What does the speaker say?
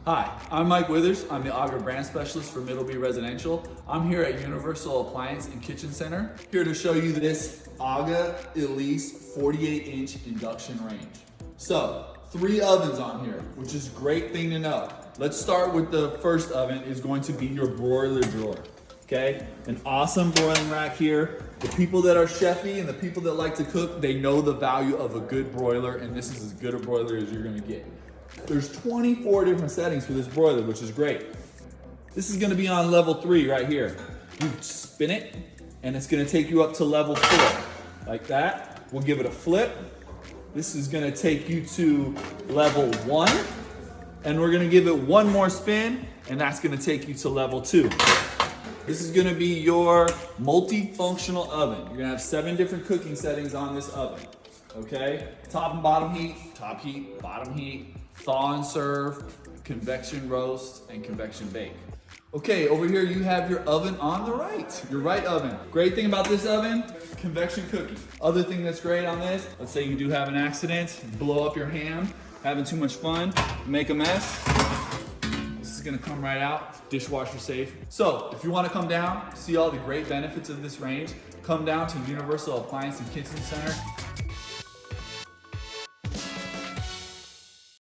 Hi, I'm Mike Withers. I'm the AGA brand specialist for Middleby Residential. I'm here at Universal Appliance and Kitchen Center, here to show you this AGA Elise 48-inch induction range. So, 3 ovens on here, which is a great thing to know. Let's start with the first oven is going to be your broiler drawer. Okay, an awesome broiling rack here. The people that are CHEFY and the people that like to cook, they know the value of a good broiler, and this is as good a broiler as you're gonna get. There's 24 different settings for this broiler, which is great. This is gonna be on level 3 right here. You spin it, and it's gonna take you up to level 4, like that. We'll give it a flip. This is gonna take you to level 1, and we're gonna give it one more spin, and that's gonna take you to level 2. This is gonna be your multifunctional oven. You're gonna have 7 different cooking settings on this oven, okay? Top and bottom heat, top heat, bottom heat, thaw and serve, convection roast, and convection bake. Okay, over here you have your oven on the right, your right oven. Great thing about this oven, convection cooking. Other thing that's great on this, let's say you do have an accident, blow up your ham, having too much fun, make a mess. This is gonna come right out, dishwasher safe. So if you wanna come down, see all the great benefits of this range, come down to Universal Appliance and Kitchen Center.